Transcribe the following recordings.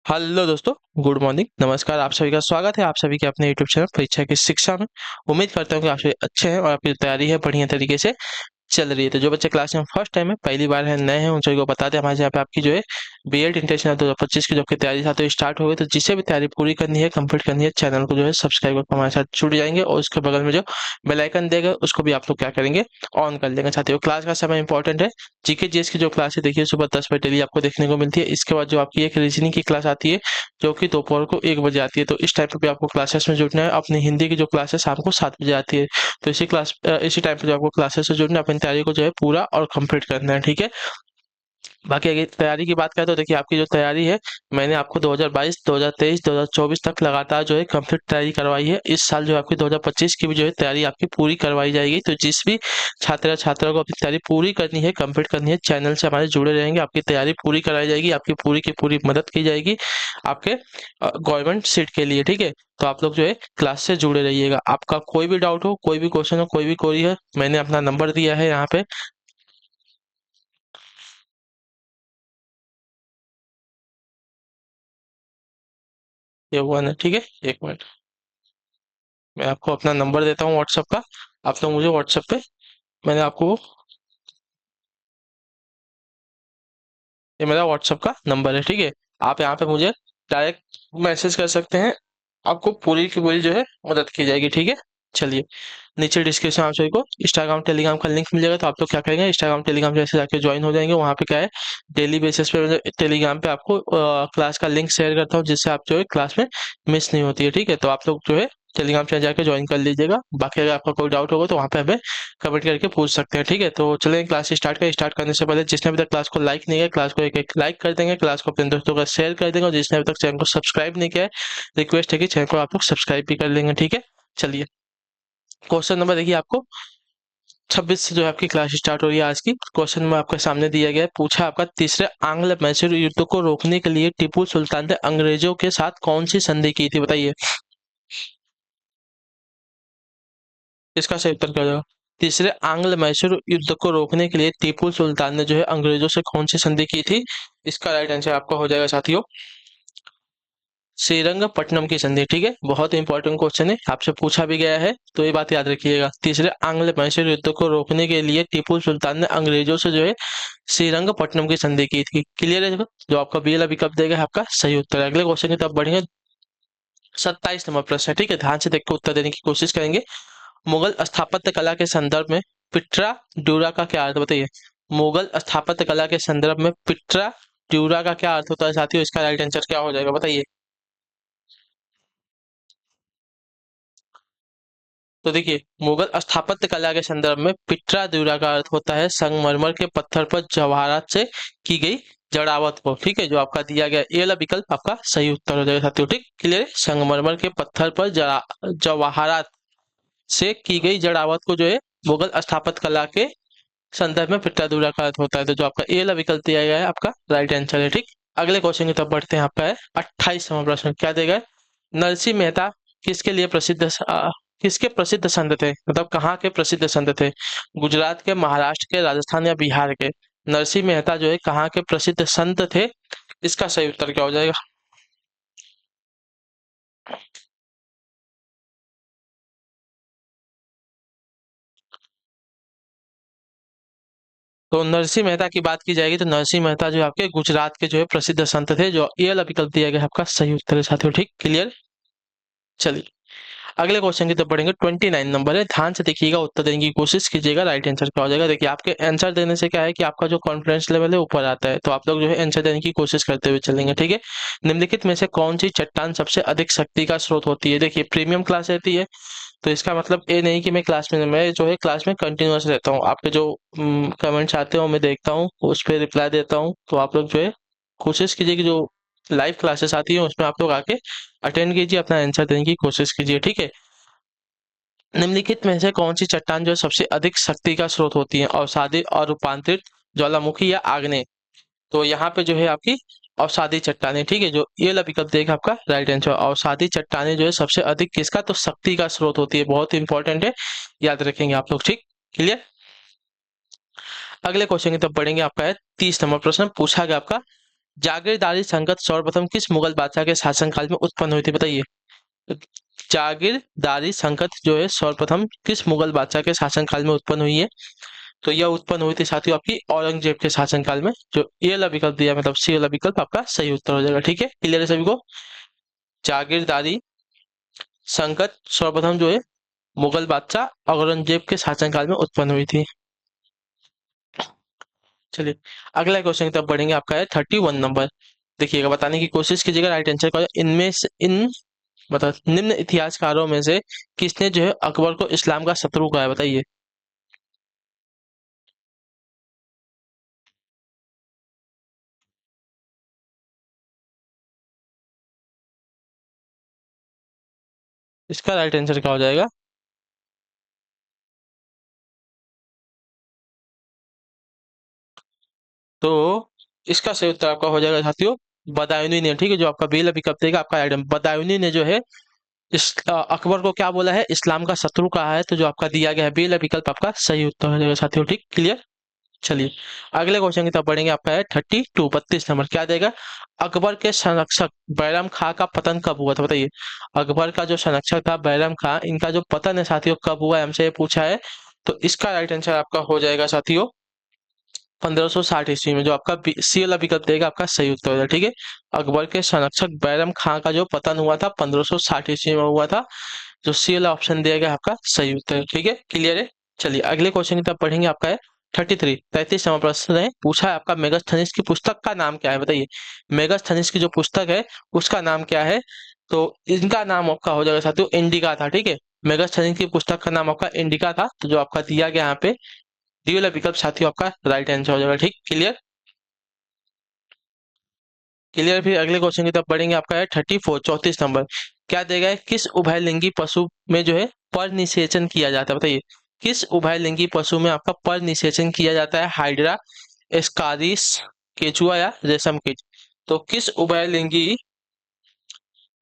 Hello दोस्तों, good morning, नमस्कार। आप सभी का स्वागत है आप सभी के अपने यूट्यूब चैनल परीक्षा की शिक्षा में। उम्मीद करता हूँ कि आप सभी अच्छे हैं और आपकी तैयारी है बढ़िया तरीके से चल रही है। तो जो बच्चे क्लास में फर्स्ट टाइम है, पहली बार है, नए हैं, उन सभी को बता दें हमारे यहाँ पे आपकी जो है बीएड इंटरनेशनल 2025 की जो आपकी तैयारी था तो स्टार्ट हो गई। तो जिसे भी तैयारी पूरी करनी है, कंप्लीट करनी है, चैनल को जो है सब्सक्राइब करके हमारे साथ जुड़ जाएंगे और उसके बगल में जो बेल आइकन देगा उसको भी आप लोग क्या करेंगे, ऑन कर लेंगे। साथियों, क्लास का समय इंपॉर्टेंट है। जीके जीएस की जो क्लास है देखिए सुबह 10 बजे डेली आपको देखने को मिलती है। इसके बाद जो आपकी एक रीजनिंग की क्लास आती है जो कि दोपहर को 1 बजे आती है। तो इस टाइम पे भी आपको क्लासेस में जुड़ना है। अपनी हिंदी की जो क्लास है शाम को 7 बजे आती है। तो इसी टाइम पे जो आपको क्लासेस से जुड़ना है, अपनी तैयारी को जो है पूरा और कंप्लीट करना है, ठीक है। बाकी अगर तैयारी की बात करें तो देखिए आपकी जो तैयारी है, मैंने आपको 2022, 2023, 2024 तक लगातार जो है कंप्लीट तैयारी करवाई है। इस साल जो आपकी 2025 की भी जो है तैयारी आपकी पूरी करवाई जाएगी। तो जिस भी छात्र या छात्रा को अपनी तैयारी पूरी करनी है, कंप्लीट करनी है, चैनल से हमारे जुड़े रहेंगे, आपकी तैयारी पूरी कराई जाएगी, आपकी पूरी की पूरी मदद की जाएगी आपके गवर्नमेंट सीट के लिए, ठीक है। तो आप लोग जो है क्लास से जुड़े रहिएगा। आपका कोई भी डाउट हो, कोई भी क्वेश्चन हो, कोई भी क्वेरी है, मैंने अपना नंबर दिया है यहाँ पे। ये हुआ ना, ठीक है। एक मिनट, मैं आपको अपना नंबर देता हूँ व्हाट्सएप का। आप लोग मुझे व्हाट्सएप पे, मैंने आपको, ये मेरा व्हाट्सएप का नंबर है, ठीक है। आप यहाँ पे मुझे डायरेक्ट मैसेज कर सकते हैं। आपको पूरी की पूरी जो है मदद की जाएगी, ठीक है। चलिए, नीचे डिस्क्रिप्शन आप सभी को इंस्टाग्राम टेलीग्राम का लिंक मिल जाएगा। तो आप लोग क्या करेंगे, इंस्टाग्राम टेलीग्राम जैसे जाके ज्वाइन हो जाएंगे। वहाँ पे क्या है, डेली बेसिस पे मैं टेलीग्राम पे आपको क्लास का लिंक शेयर करता हूँ, जिससे आप जो है क्लास में मिस नहीं होती है, ठीक है। तो आप लोग जो है टेलीग्राम चैनल जाके ज्वाइन कर लीजिएगा। बाकी अगर आपका कोई डाउट होगा तो वहाँ पे हमें कमेंट करके पूछ सकते हैं, ठीक है। तो चलिए क्लास स्टार्ट करें। स्टार्ट करने से पहले जिसने अभी तक क्लास को लाइक नहीं किया, क्लास को एक लाइक कर देंगे, क्लास को अपने दोस्तों का शेयर कर देंगे, और जिसने अभी तक चैनल को सब्सक्राइब नहीं किया है, रिक्वेस्ट है कि चैनल को आप लोग सब्सक्राइब भी कर लेंगे, ठीक है। चलिए, क्वेश्चन नंबर देखिए आपको 26 से जो है आपकी क्लास स्टार्ट हो रही है आज की। क्वेश्चन में आपके सामने दिया गया है, पूछा आपका तीसरे आंग्ल मैसूर युद्ध को रोकने के लिए टीपू सुल्तान ने अंग्रेजों के साथ कौन सी संधि की थी, बताइए। इसका सही उत्तर क्या हो जाएगा। तीसरे आंग्ल मैसूर युद्ध को रोकने के लिए टीपू सुल्तान ने जो है अंग्रेजों से कौन सी संधि की थी। इसका राइट आंसर आपका हो जाएगा साथियों, श्रीरंगपट्टनम की संधि, ठीक है। बहुत इंपॉर्टेंट क्वेश्चन है, आपसे पूछा भी गया है, तो ये बात याद रखिएगा। तीसरे आंग्ल मैसूर युद्ध को रोकने के लिए टीपू सुल्तान ने अंग्रेजों से जो है श्रीरंगपट्टनम की संधि की थी। क्लियर है देखो? जो आपका बीएल अभी कब देगा, आपका सही उत्तर है। अगले क्वेश्चन की तरफ बढ़ेंगे। 27 नंबर प्रश्न है, ठीक है। ध्यान से देख के उत्तर देने की कोशिश करेंगे। मुगल स्थापत्य कला के संदर्भ में पिट्रा ड्यूरा का क्या अर्थ, बताइए। मुगल स्थापत्य कला के संदर्भ में पिट्रा ड्यूरा का क्या अर्थ होता है साथियों। इसका राइट आंसर क्या हो जाएगा, बताइए। तो देखिए, मुगल स्थापत्य कला के संदर्भ में पिट्रा ड्यूरा का अर्थ होता है संगमरमर के पत्थर पर जवाहरात से की गई जड़ावत को, ठीक है। जो आपका दिया गया ए वाला विकल्प आपका सही उत्तर हो जाएगा साथियों, ठीक। क्लियर है? संगमरमर के पत्थर पर जवाहरात से की गई जड़ावत को जो है मुगल स्थापत्य कला के संदर्भ में पिट्ठा दूरा का अर्थ होता है। तो जो आपका ए वाला विकल्प दिया गया है आपका राइट आंसर है, ठीक। अगले क्वेश्चन की तरफ बढ़ते हैं। आपका है 28वां प्रश्न, क्या देगा। नरसिंह मेहता किसके लिए प्रसिद्ध किसके प्रसिद्ध संत थे, मतलब कहाँ के प्रसिद्ध संत थे। गुजरात के, महाराष्ट्र के, राजस्थान या बिहार के। नरसिंह मेहता जो है कहाँ के प्रसिद्ध संत थे। इसका सही उत्तर क्या हो जाएगा। तो नरसिंह मेहता की बात की जाएगी तो नरसिंह मेहता जो है आपके गुजरात के जो है प्रसिद्ध संत थे। जो ये वाला विकल्प दिया गया है आपका सही उत्तर है साथियों, ठीक। क्लियर। चलिए, अगले क्वेश्चन की तरफ बढ़ेंगे। 29 नंबर है, ध्यान से देखिएगा, उत्तर देने की कोशिश कीजिएगा। राइट आंसर क्या हो जाएगा। देखिए, आपके आंसर देने से क्या है कि आपका जो कॉन्फिडेंस लेवल है ऊपर आता है। तो आप लोग जो है आंसर देने की कोशिश करते हुए चलेंगे, ठीक है। निम्नलिखित में से कौन सी चट्टान सबसे अधिक शक्ति का स्रोत होती है। देखिए, प्रीमियम क्लास रहती है तो इसका मतलब ये नहीं कि मैं जो है क्लास में कंटिन्यूअस रहता हूँ। आपके जो कमेंट्स आते हो मैं देखता हूँ, उस पर रिप्लाई देता हूँ। तो आप लोग जो है कोशिश कीजिए कि जो लाइव क्लासेस आती है उसमें आप लोग आके अटेंड कीजिए, अपना आंसर देने की कोशिश कीजिए, ठीक है। निम्नलिखित में से कौन सी चट्टान जो है सबसे अधिक शक्ति का स्रोत होती है। अवसादी और रूपांतरित, ज्वालामुखी या आग्नेय। तो यहाँ पे जो है आपकी अवसादी चट्टानें, ठीक है। जो ये वाला विकल्प देगा आपका राइट आंसर। अवसादी चट्टानें जो है सबसे अधिक किसका, तो शक्ति का स्रोत होती है। बहुत इंपॉर्टेंट है, याद रखेंगे आप लोग, ठीक। क्लियर। अगले क्वेश्चन की तरफ बढ़ेंगे। आपका है 30 नंबर प्रश्न, पूछा गया आपका जागीरदारी संकट सर्वप्रथम किस मुगल बादशाह के शासनकाल में उत्पन्न हुई थी, बताइए। तो जागीरदारी संकट जो है सर्वप्रथम किस मुगल बादशाह के शासनकाल में उत्पन्न हुई है, तो यह उत्पन्न हुई थी साथियों आपकी औरंगजेब के शासनकाल में। जो ये वाला विकल्प दिया मतलब सी वाला विकल्प आपका सही उत्तर हो जाएगा। ठीक है, क्लियर है सभी को। जागीरदारी संकट सर्वप्रथम जो है मुगल बादशाह औरंगजेब के शासनकाल में उत्पन्न हुई थी। चलिए अगला क्वेश्चन की तरफ बढ़ेंगे, आपका है 31 नंबर। देखिएगा, बताने की कोशिश कीजिएगा राइट आंसर का। इनमें से इन मतलब निम्न इतिहासकारों में से किसने जो है अकबर को इस्लाम का शत्रु कहा है, बताइए। इसका राइट आंसर क्या हो जाएगा? तो इसका सही उत्तर आपका हो जाएगा साथियों बदायूनी ने। ठीक है, जो आपका बेल अभी कब देगा आपका आइटम बदायूनी ने जो है इस अकबर को क्या बोला है, इस्लाम का शत्रु कहा है। तो जो आपका दिया गया है बेल विकल्प आपका सही उत्तर हो जाएगा साथियों। ठीक, क्लियर। चलिए अगले क्वेश्चन की तरफ बढ़ेंगे, आपका है 32 32 नंबर। क्या देगा? अकबर के संरक्षक बैरम खां का पतन कब हुआ था, बताइए। अकबर का जो संरक्षक था बैरम खां, इनका जो पतन है साथियों कब हुआ है, हमसे ये पूछा है। तो इसका राइट आंसर आपका हो जाएगा साथियों 1560 ईस्वी में। जो आपका सी वाला विकल्प देगा आपका सही उत्तर हो जाएगा। ठीक है, अकबर के संरक्षक बैरम खां का जो पतन हुआ था 1560 ईस्वी में हुआ था। जो सी वाला ऑप्शन दिया गया आपका सही उत्तर है। ठीक है, क्लियर है। चलिए अगले क्वेश्चन की तरफ पढ़ेंगे, आपका है 33 33 नंबर प्रश्न है। पूछा है आपका मेगास्थनीज की पुस्तक का नाम क्या है, बताइए। मेगास्थनीज की जो पुस्तक है उसका नाम क्या है? तो इनका नाम आपका हो जाएगा साथियों इंडिका था। ठीक है, मेगास्थनीज की पुस्तक का नाम आपका इंडिका था। तो जो आपका दिया गया यहाँ पे डी वाला विकल्प साथियों आपका राइट आंसर हो जाएगा। ठीक, क्लियर। क्लियर, फिर अगले क्वेश्चन की तरफ बढ़ेंगे, आपका है 34 34 नंबर। क्या देगा है? किस उभयलिंगी पशु में जो है पर निषेचन किया जाता है, बताइए। किस उभयलिंगी पशु में आपका पर निषेचन किया जाता है? हाइड्रा, एस्कारिस, केचुआ या रेशम कीट। तो किस उभयलिंगी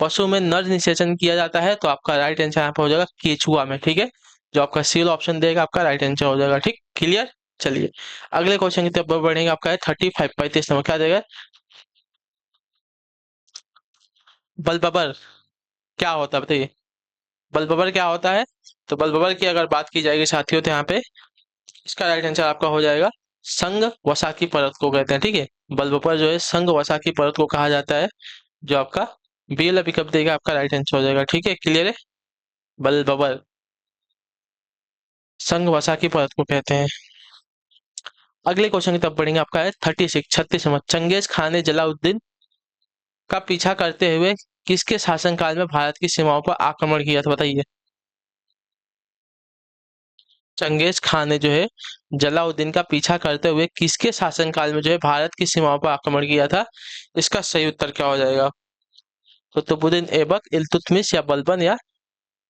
पशु में नर निषेचन किया जाता है? तो आपका राइट आंसर यहाँ पे हो जाएगा केचुआ में। ठीक है, जो आपका सी ऑप्शन देगा आपका राइट आंसर हो जाएगा। ठीक, क्लियर। चलिए अगले क्वेश्चन की तरफ बढ़ेंगे, आपका है 35 35 नंबर। क्या देगा? बलबबर क्या होता है, बताइए। बलबबर क्या होता है? तो बलबबर की अगर बात की जाएगी साथियों, तो यहाँ पे इसका राइट आंसर आपका हो जाएगा संघ वसा की परत को कहते हैं। ठीक है, बलबबर जो है संघ वसा की परत को कहा जाता है। जो आपका बेल अभी कब देगा आपका राइट आंसर हो जाएगा। ठीक है, क्लियर है। बलबबर संघ वसा की परत को कहते हैं। अगले क्वेश्चन की तरफ बढ़ेंगे, आपका है 36 36 नंबर। चंगेज खान ने जलाउद्दीन का पीछा करते हुए किसके शासनकाल में भारत की सीमाओं पर आक्रमण किया था, बताइए। चंगेज खान ने जो है जलाउद्दीन का पीछा करते हुए किसके शासनकाल में जो है भारत की सीमाओं पर आक्रमण किया था? इसका सही उत्तर क्या हो जाएगा? कुतुबुद्दीन ऐबक, इल्तुतमिश या बलबन या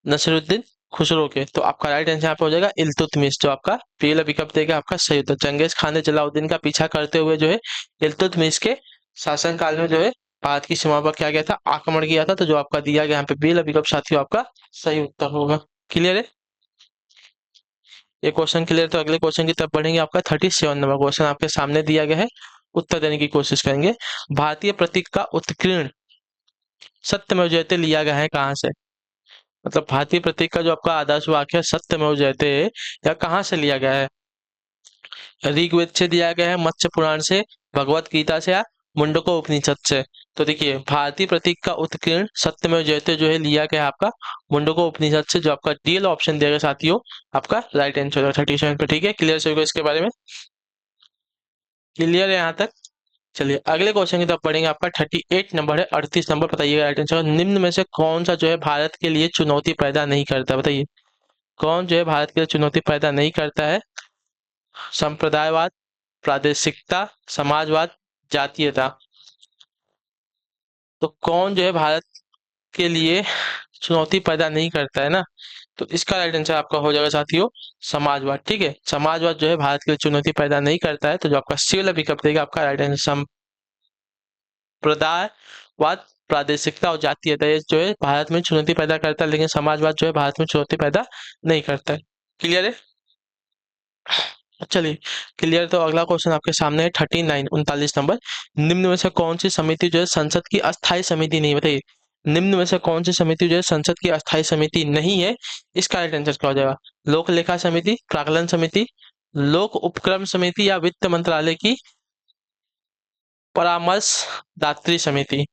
नसीरुद्दीन खुसरो के। तो आपका राइट आंसर यहाँ पे हो जाएगा इल्तुतमिश। जो आपका पहला विकल्प देगा आपका सही उत्तर। चंगेज खान ने जलाउद्दीन का पीछा करते हुए जो है इल्तुतमिश के शासनकाल में जो है भारत की सीमा पर क्या गया था, आक्रमण किया था। तो जो आपका दिया गया यहाँ पे बेल विकल्प साथियों आपका सही उत्तर होगा। क्लियर है, ये क्वेश्चन क्लियर। तो अगले क्वेश्चन की तरफ बढ़ेंगे, आपका 37 नंबर क्वेश्चन आपके सामने दिया गया है, उत्तर देने की कोशिश करेंगे। भारतीय प्रतीक का उत्कीर्ण सत्यमेव जयते लिया गया है कहाँ से? मतलब भारतीय प्रतीक का जो आपका आदर्श वाक्य है सत्यमेव जयते, या कहाँ से लिया गया है? ऋग्वेद से दिया गया है, मत्स्य पुराण से, भगवत गीता से या मुंडको उपनिषद से। तो देखिए भारतीय प्रतीक का उत्कीर्ण सत्यमेव जयते जो है लिया गया है आपका मुंडको उपनिषद से। जो आपका डीएल ऑप्शन दिया गया साथियों आपका राइट आंसर है 37 पे। ठीक है, क्लियर से होगा इसके बारे में। क्लियर है यहाँ तक। चलिए अगले क्वेश्चन की तरफ पढ़ेंगे, आपका 38 नंबर है। 38 नंबर बताइएगा राइट आंसर। निम्न में से कौन सा जो है भारत के लिए चुनौती पैदा नहीं करता, बताइए। कौन जो है भारत के लिए चुनौती पैदा नहीं करता है? संप्रदायवाद, प्रादेशिकता, समाजवाद, जातीयता। तो कौन जो है भारत के लिए चुनौती पैदा नहीं करता है ना? तो इसका राइट आंसर आपका हो जाएगा साथियों समाजवाद। ठीक है, समाजवाद जो है भारत के लिए चुनौती पैदा नहीं करता है। तो जो आपका सी वाला विकल्प देगा आपका राइट आंसर संप्रदायवाद, प्रादेशिकता और जातीयता, ये जो है भारत में चुनौती पैदा करता है, लेकिन समाजवाद जो है भारत में चुनौती पैदा नहीं करता है। क्लियर है। चलिए क्लियर। तो अगला क्वेश्चन आपके सामने है 39 39 नंबर। निम्न में से कौन सी समिति जो है संसद की अस्थायी समिति नहीं, बताइए। निम्न में से कौन सी समिति जो है संसद की अस्थायी समिति नहीं है, इसका राइट आंसर क्या हो जाएगा? लोक लेखा समिति, प्राक्कलन समिति, लोक उपक्रम समिति या वित्त मंत्रालय की परामर्शदात्री समिति।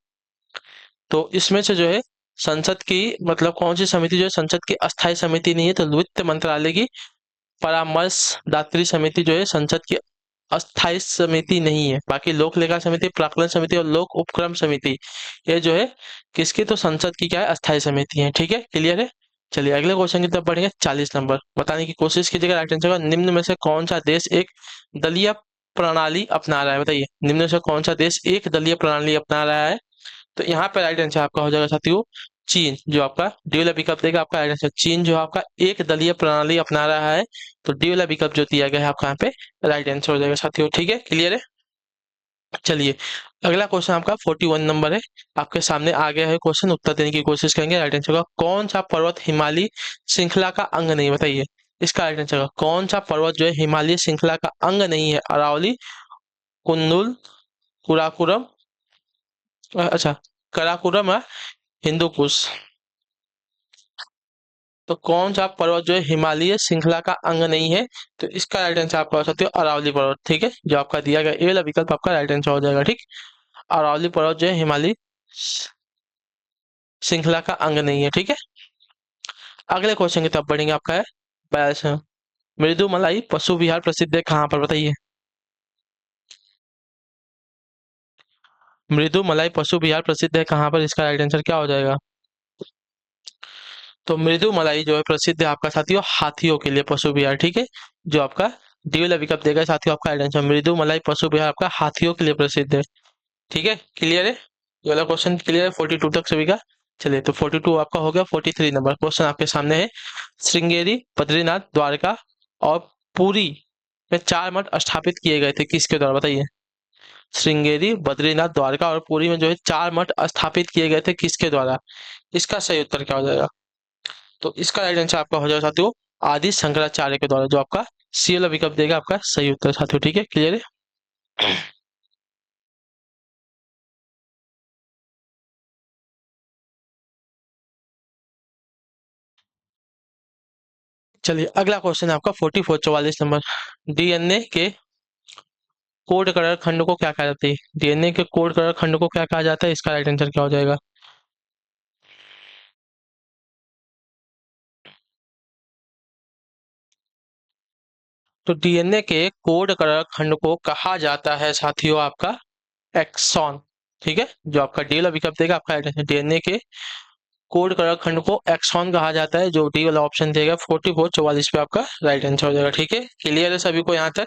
तो इसमें से जो है संसद की मतलब कौन सी समिति जो है संसद की अस्थायी समिति नहीं है, तो वित्त मंत्रालय की परामर्शदात्री समिति जो है संसद की अस्थायी समिति नहीं है। बाकी लोक लेखा समिति, प्राक्कलन समिति और लोक उपक्रम समिति ये जो है किसकी, तो संसद की क्या है, अस्थायी समिति है। ठीक है, क्लियर है। चलिए अगले क्वेश्चन की तरफ बढ़ेंगे। 40 नंबर। बताने की कोशिश कीजिएगा राइट आंसर का। निम्न में से कौन सा देश एक दलीय प्रणाली अपना रहा है, बताइए। निम्न में से कौन सा देश एक दलीय प्रणाली अपना रहा है? तो यहाँ पे राइट आंसर आपका हो जाएगा साथियों चीन। जो आपका डी वाला विकल्प देगा आपका राइट आंसर चीन, जो आपका एक दलीय प्रणाली अपना रहा है। तो डी वाला विकल्प जो दिया गया है आपका यहाँ पे राइट आंसर हो जाएगा साथियों। ठीक है, क्लियर है। चलिए अगला क्वेश्चन आपका 41 नंबर है। आपके सामने आ गया है क्वेश्चन, उत्तर देने की कोशिश करेंगे। राइट आंसर का कौन सा पर्वत हिमालय श्रृंखला का अंग नहीं, बताइए। इसका राइट आंसर का कौन सा पर्वत जो है हिमालय श्रृंखला का अंग नहीं है? अरावली, कुन्नुल, कुराकुरम, अच्छा कराकुरम या हिंदुकुश। तो कौन सा पर्वत जो है हिमालय श्रृंखला का अंग नहीं है? तो इसका राइट आंसर आपका हो सकते हो अरावली पर्वत। ठीक है, जो आपका दिया गया ए वाला विकल्प आपका राइट आंसर हो जाएगा। ठीक, अरावली पर्वत जो है हिमालय श्रृंखला का अंग नहीं है। ठीक है, अगले क्वेश्चन की तरफ बढ़ेंगे। आपका है 42। मृदु मलाई पशु विहार प्रसिद्ध है कहाँ पर, बताइए। मृदु मलाई पशु विहार प्रसिद्ध है कहाँ पर, इसका राइट आंसर क्या हो जाएगा? तो मृदु मलाई जो है प्रसिद्ध है आपका साथियों हाथियों के लिए पशु विहार। ठीक है, जो आपका डी वाला विकल्प देगा साथियों आपका राइट आंसर मृदु मलाई पशु विहार आपका हाथियों के लिए प्रसिद्ध है। ठीक है, क्लियर है। ये वाला क्वेश्चन क्लियर है 42 तक सभी का। चलिए तो 42 आपका हो गया। 43 नंबर क्वेश्चन आपके सामने है। श्रृंगेरी, बद्रीनाथ, द्वारका और पुरी में 4 मठ स्थापित किए गए थे किसके द्वारा, बताइए। श्रृंगेरी, बद्रीनाथ, द्वारका और पुरी में जो है 4 मठ स्थापित किए गए थे किसके द्वारा? इसका सही उत्तर क्या हो जाएगा? तो इसका राइट आंसर आपका हो जाएगा साथियों आदि शंकराचार्य के द्वारा, जो आपका सी वाला विकल्प देगा आपका सही उत्तर साथियों। ठीक है, क्लियर है। चलिए अगला क्वेश्चन है आपका 44 44 नंबर। डीएनए के कोड करण खंड को क्या कहा जाता है? डीएनए के कोड करण खंड को क्या कहा जाता है? इसका राइट आंसर क्या हो जाएगा? तो डीएनए के कोड करण खंड को कहा जाता है साथियों आपका एक्सॉन। ठीक है, जो आपका डी वाला विकल्प देगा आपका राइट आंसर डीएनए के कोड करण खंड को एक्सॉन कहा जाता है, जो डी वाला ऑप्शन देगा 44 44 पे आपका राइट आंसर हो जाएगा। ठीक है, क्लियर है सभी को यहाँ तक?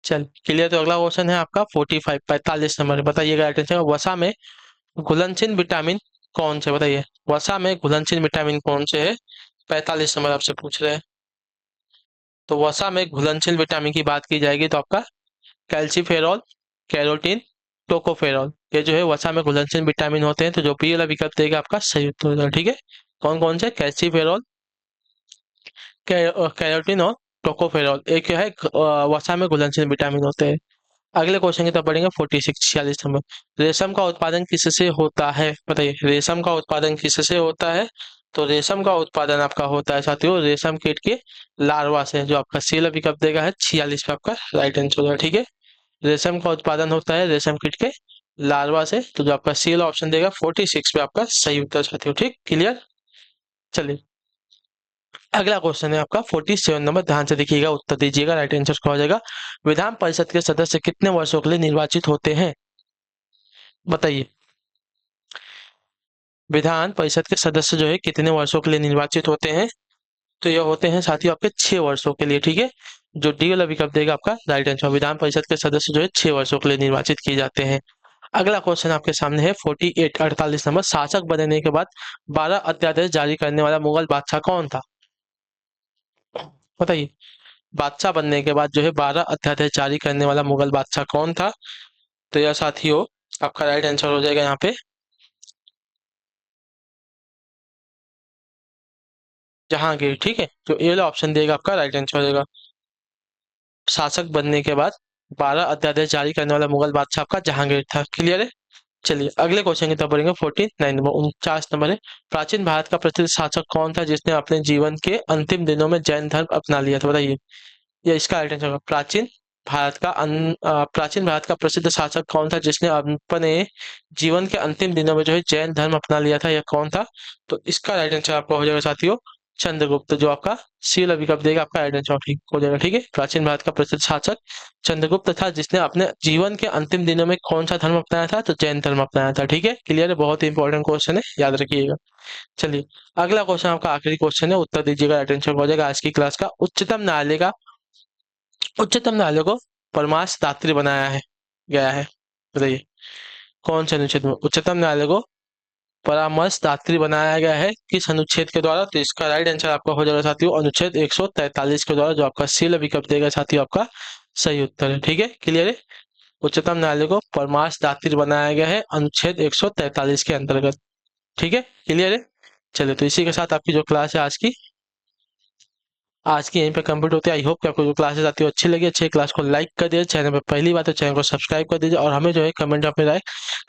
चल क्लियर। तो अगला क्वेश्चन है आपका 45 45 नंबर। बताइएगा राइट आंसर वसा में घुलनशील विटामिन कौन से, बताइए। वसा में घुलनशील विटामिन कौन से है? 45 नंबर आपसे पूछ रहे हैं। तो वसा में घुलनशील विटामिन की बात की जाएगी तो आपका कैल्सीफेरॉल, कैरोटीन, टोकोफेरॉल ये जो है वसा में घुलनशील विटामिन होते हैं। तो जो बी वाला विकल्प देगा आपका सही उत्तर होगा। ठीक है, कौन कौन से? कैल्सीफेरॉल, कैरोटीन और टोकोफेरॉल एक है वसा में घुलनशील विटामिन होते हैं। अगले क्वेश्चन की तरफ बढ़ेंगे 46 46 नंबर। रेशम का उत्पादन किससे होता है, बताइए। रेशम का उत्पादन किससे होता है? तो रेशम का उत्पादन आपका होता है साथियों रेशम कीट के लार्वा से, जो आपका सी वाला विकल्प देगा है 46 पे आपका राइट आंसर होगा। ठीक है, रेशम का उत्पादन होता है रेशम कीट के लार्वा से, तो जो आपका सी वाला ऑप्शन देगा 46 पे आपका सही उत्तर साथियों। ठीक, क्लियर। चलिए अगला क्वेश्चन है आपका 47 नंबर। ध्यान से देखिएगा, उत्तर दीजिएगा, राइट आंसर क्या हो जाएगा? विधान परिषद के सदस्य कितने वर्षों के लिए निर्वाचित होते हैं, बताइए। विधान परिषद के सदस्य जो है कितने वर्षों के लिए निर्वाचित होते हैं? तो ये होते हैं साथियों आपके 6 वर्षों के लिए। ठीक है, जो डी वाला विकल्प देगा आपका राइट आंसर। विधान परिषद के सदस्य जो है 6 वर्षों के लिए निर्वाचित किए जाते हैं। अगला क्वेश्चन आपके सामने है 48 48 नंबर। शासक बनने के बाद 12 अध्यादेश जारी करने वाला मुगल बादशाह कौन था, बताइए। बादशाह बनने के बाद जो है 12 अध्यादेश जारी करने वाला मुगल बादशाह कौन था? तो यह साथियों आपका राइट आंसर हो जाएगा यहाँ पे जहांगीर, ठीक है। जो ये वाला ऑप्शन देगा आपका राइट आंसर हो जाएगा। शासक बनने के बाद 12 अध्यादेश जारी करने वाला मुगल बादशाह आपका जहांगीर था। क्लियर है। चलिए अगले क्वेश्चन की तरफ बढ़ेंगे। 49 नंबर 49 नंबर है, प्राचीन भारत का प्रसिद्ध शासक कौन था जिसने अपने जीवन के अंतिम दिनों में जैन धर्म अपना लिया था? बताइए। या इसका राइट आंसर होगा प्राचीन भारत का प्रसिद्ध शासक कौन था जिसने अपने जीवन के अंतिम दिनों में जो है जैन धर्म अपना लिया था? यह कौन था? तो इसका राइट आंसर आपका हो जाएगा साथियों चंद्रगुप्त। जो आपका सी वाला विकल्प देगा आपका राइट आंसर ठीक हो जाएगा। ठीक है, प्राचीन भारत का प्रसिद्ध शासक चंद्रगुप्त था जिसने अपने जीवन के अंतिम दिनों में कौन सा धर्म अपनाया था? तो जैन धर्म अपनाया था। ठीक है, क्लियर है। बहुत ही इंपॉर्टेंट क्वेश्चन है, याद रखिएगा। चलिए अगला क्वेश्चन आपका आखिरी क्वेश्चन है, उत्तर दीजिएगा। राइट आंसर हो जाएगा आज की क्लास का। उच्चतम न्यायालय को परमार्श बनाया है गया है? बताइए कौन से अनुच्छेद में उच्चतम न्यायालय को परामर्शदात्री बनाया गया है? किस अनुच्छेद के द्वारा? तो इसका राइट आंसर आपका हो जाएगा साथियों अनुच्छेद 143 के द्वारा। जो आपका सी विकल्प देगा साथियों आपका सही उत्तर है। ठीक है, क्लियर है। उच्चतम न्यायालय को परमार्शदात्री बनाया गया है अनुच्छेद 143 के अंतर्गत। ठीक है, क्लियर है। चलिए तो इसी के साथ आपकी जो क्लास है आज की यहीं पे कंप्लीट होती है। आई होप कि आपको जो क्लासेस आती है अच्छी लगी। अच्छी क्लास को लाइक कर दीजिए, चैनल पे पहली बात है चैनल को सब्सक्राइब कर दीजिए, और हमें जो है कमेंट अपने राय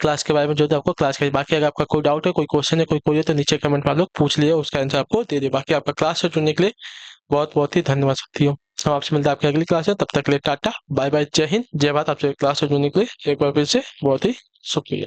क्लास के बारे में जो है आपको क्लास के बाकी अगर आपका कोई डाउट है, कोई क्वेश्चन है, कोई कोई है तो नीचे कमेंट में आप लोग पूछ लिए, उसका आंसर आपको दे दिए। बाकी आपका क्लास से जुड़ने के लिए बहुत बहुत ही धन्यवाद साथियों। हम आपसे मिलते हैं आपकी अगली क्लास है, तब तक के लिए टाटा बाय बाय, जय हिंद जय भारत। आपसे क्लास से जुड़ने के लिए एक बार फिर से बहुत ही शुक्रिया।